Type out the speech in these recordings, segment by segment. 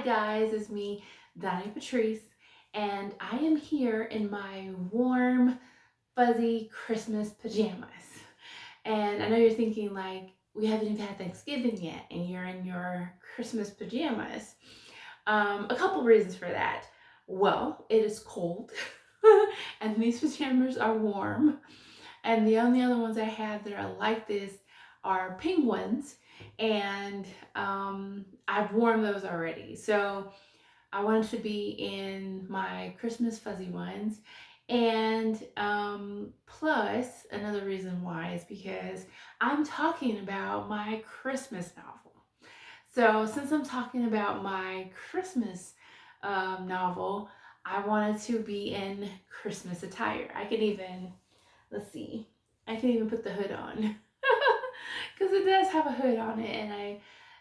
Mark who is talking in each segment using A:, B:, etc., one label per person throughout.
A: Hi guys, it's me, Donnée Patrese, and I am here in my warm, fuzzy Christmas pajamas. And I know you're thinking like, we haven't even had Thanksgiving yet, and you're in your Christmas pajamas. A couple reasons for that. Well, it is cold, and these pajamas are warm. And the only other ones I have that are like this are penguins, and I've worn those already. So I wanted to be in my Christmas fuzzy ones. And plus, another reason why is because I'm talking about my Christmas novel. So, since I'm talking about my Christmas novel, I wanted to be in Christmas attire. I can even, let's see, I can even put the hood on because it does have a hood on it, and I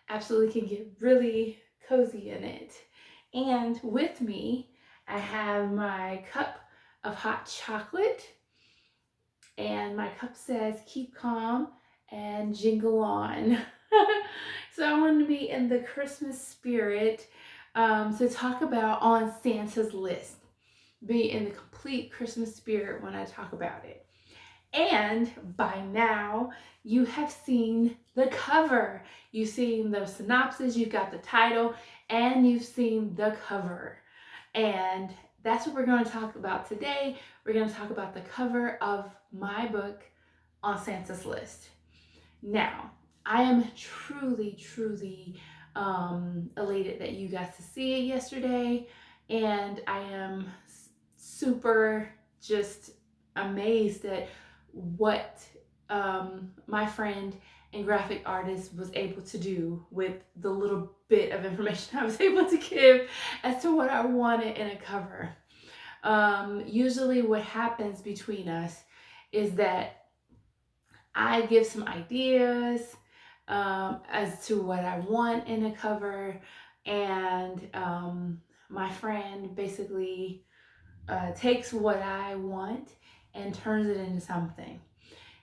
A: absolutely can get really cozy in it. And with me, I have my cup of hot chocolate, and my cup says keep calm and jingle on. So I wanted to be in the Christmas spirit to talk about on Santa's list, be in the complete Christmas spirit when I talk about it. And by now, you have seen the cover. You've seen the synopsis, you've got the title, and you've seen the cover. And that's what we're going to talk about today. We're going to talk about the cover of my book, On Santa's List. Now, I am truly elated that you got to see it yesterday. And I am super just amazed at what my friend and graphic artist was able to do with the little bit of information I was able to give as to what I wanted in a cover. Usually, what happens between us is that I give some ideas as to what I want in a cover, and my friend basically takes what I want and turns it into something.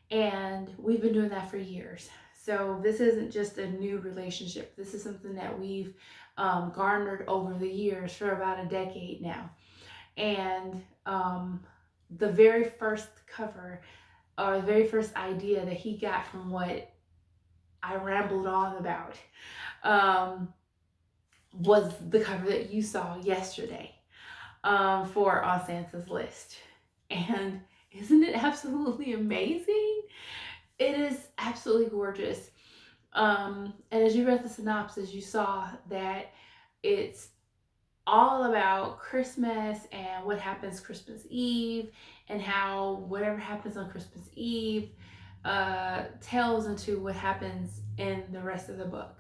A: And we've been doing that for years. So this isn't just a new relationship. This is something that we've garnered over the years for about a decade now. And the very first cover or the very first idea that he got from what I rambled on about was the cover that you saw yesterday for On Santa's List. And isn't it absolutely amazing? It is absolutely gorgeous. And as you read the synopsis, you saw that it's all about Christmas and what happens Christmas Eve, and how whatever happens on Christmas Eve tells into what happens in the rest of the book.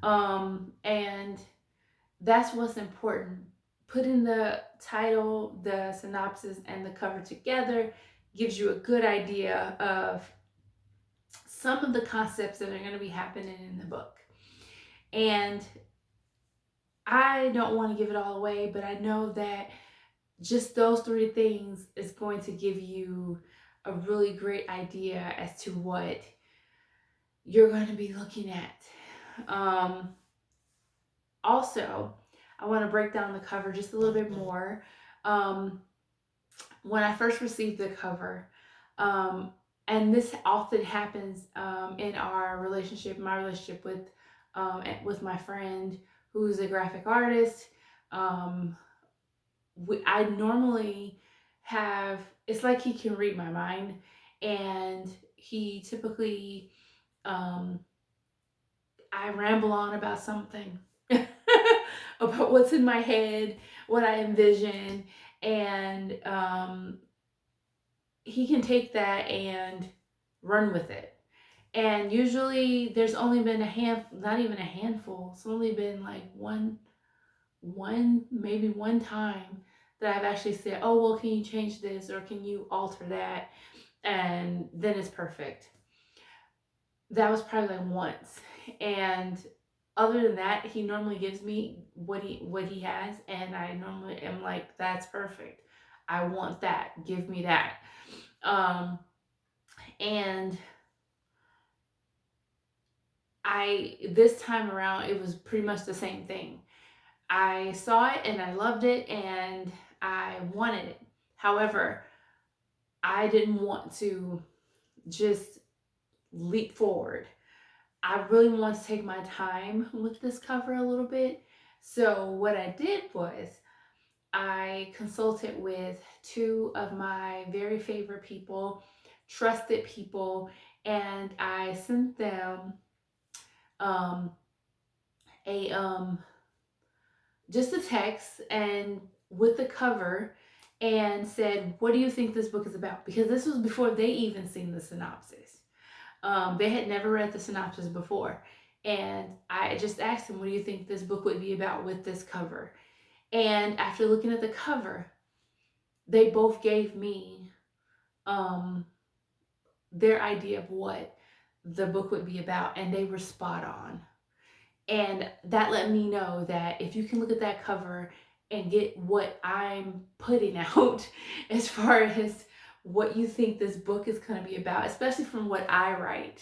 A: And that's what's important. Putting the title, the synopsis, and the cover together gives you a good idea of some of the concepts that are going to be happening in the book. And I don't want to give it all away, but I know that just those three things is going to give you a really great idea as to what you're going to be looking at. Also, I want to break down the cover just a little bit more. When I first received the cover, and this often happens in our relationship, my relationship with my friend who's a graphic artist. I normally have, it's like he can read my mind, and he typically, I ramble on about something, about what's in my head, what I envision, and he can take that and run with it. And usually there's only been not even a handful. It's only been like maybe one time that I've actually said, oh, well, can you change this or can you alter that? And then it's perfect. That was probably like once. And other than that, he normally gives me what he has, and I normally am like, that's perfect. I want that. Give me that. And this time around, it was pretty much the same thing. I saw it and I loved it and I wanted it. However, I didn't want to just leap forward. I really want to take my time with this cover a little bit. So what I did was I consulted with two of my very favorite people, trusted people, and I sent them um, a just a text and with the cover and said, "What do you think this book is about?" Because this was before they even seen the synopsis. They had never read the synopsis before, and I just asked them, "What do you think this book would be about with this cover?" And after looking at the cover, they both gave me um, their idea of what the book would be about, and they were spot on. And that let me know that if you can look at that cover and get what I'm putting out as far as what you think this book is going to be about, especially from what I write,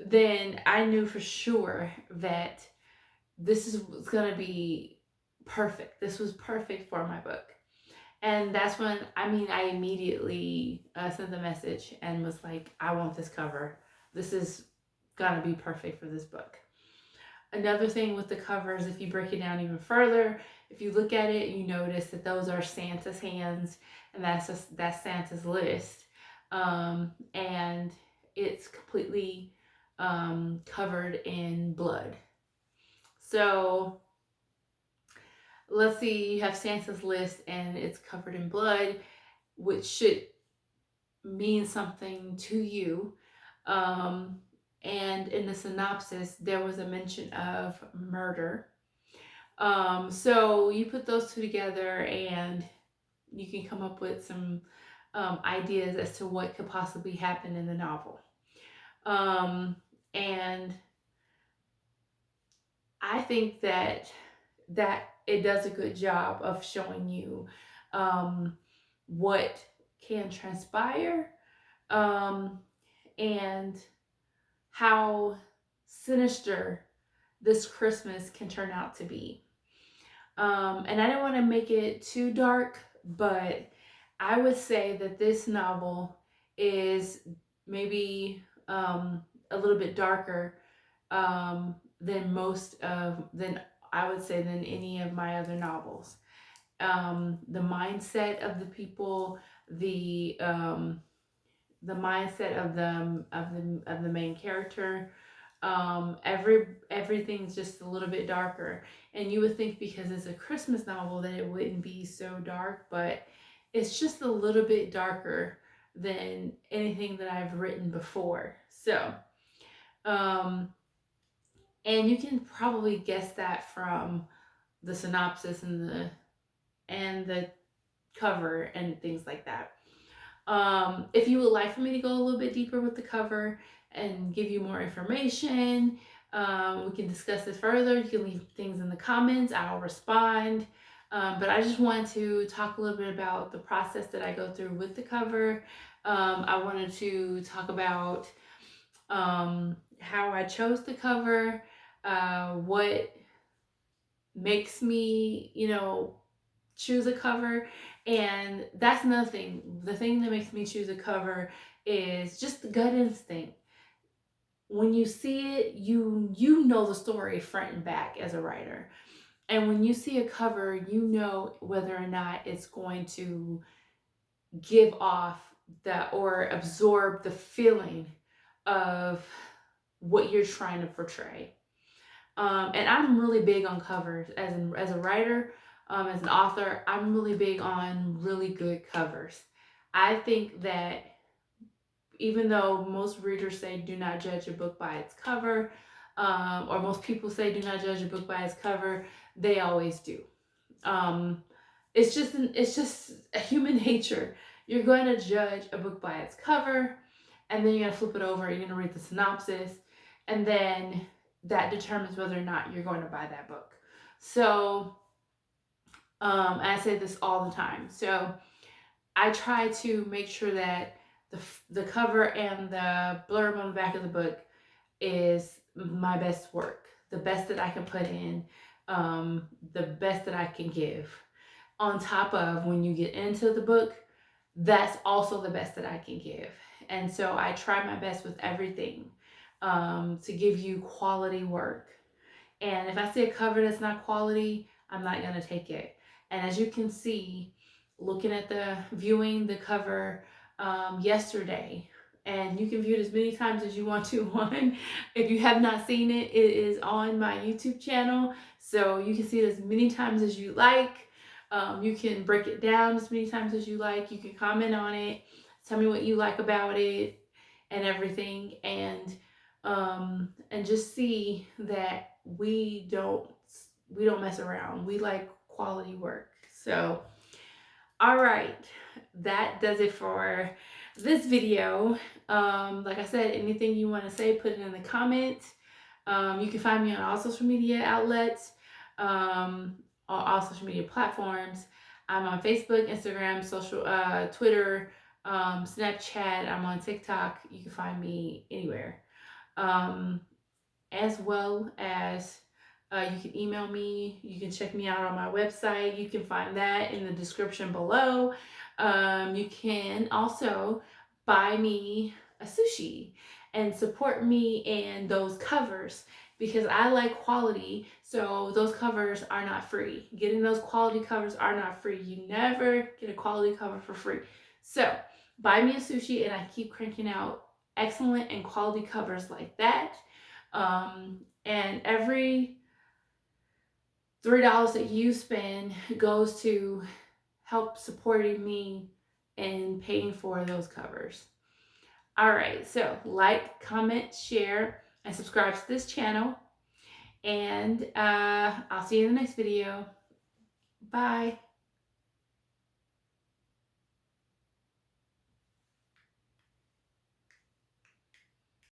A: then I knew for sure that this is going to be perfect. This was perfect for my book. And that's when, I immediately sent the message and was like, I want this cover. This is going to be perfect for this book. Another thing with the covers, if you break it down even further, if you look at it, you notice that those are Santa's hands, and that's Santa's list, and it's completely covered in blood. So let's see, you have Santa's list, and it's covered in blood, which should mean something to you. And in the synopsis, there was a mention of murder. So you put those two together and you can come up with some ideas as to what could possibly happen in the novel. And I think that it does a good job of showing you what can transpire, and how sinister this Christmas can turn out to be. And I don't want to make it too dark, but I would say that this novel is maybe a little bit darker than I would say than any of my other novels. The mindset of the people, the mindset of the main character, everything's just a little bit darker. And you would think because it's a Christmas novel that it wouldn't be so dark, but it's just a little bit darker than anything that I've written before. So and you can probably guess that from the synopsis and the cover and things like that. If you would like for me to go a little bit deeper with the cover and give you more information, we can discuss this further. You can leave things in the comments. I'll respond. But I just wanted to talk a little bit about the process that I go through with the cover. I wanted to talk about how I chose the cover, what makes me, choose a cover. And that's another thing. The thing that makes me choose a cover is just the gut instinct. When you see it, you know the story front and back as a writer. And when you see a cover, you know whether or not it's going to give off or absorb the feeling of what you're trying to portray. And I'm really big on covers as a writer, as an author. I'm really big on really good covers. I think that even though most readers say do not judge a book by its cover, or most people say do not judge a book by its cover, they always do. It's just a human nature. You're going to judge a book by its cover, and then you're going to flip it over. You're going to read the synopsis, and then that determines whether or not you're going to buy that book. So, I say this all the time. So, I try to make sure that the cover and the blurb on the back of the book is my best work, the best that I can put in. the best that I can give. On top of when you get into the book, that's also the best that I can give. And so I try my best with everything to give you quality work. And if I see a cover that's not quality, I'm not going to take it. And as you can see, looking at viewing the cover yesterday, and you can view it as many times as you want to on. If you have not seen it, it is on my YouTube channel. So you can see it as many times as you like. You can break it down as many times as you like. You can comment on it. Tell me what you like about it and everything. And just see that we don't mess around. We like quality work. So, all right, that does it for this video. Like I said, anything you want to say, put it in the comments. You can find me on all social media outlets, on all social media platforms. I'm on Facebook, Instagram, Twitter, Snapchat. I'm on TikTok. You can find me anywhere. Um, as well as you can email me. You can check me out on my website. You can find that in the description below. You can also buy me a sushi and support me in those covers because I like quality. So those covers are not free. Getting those quality covers are not free. You never get a quality cover for free. So buy me a sushi and I keep cranking out excellent and quality covers like that. And every $3 that you spend goes to help supporting me and paying for those covers. All right, so like, comment, share, and subscribe to this channel. And I'll see you in the next video. Bye.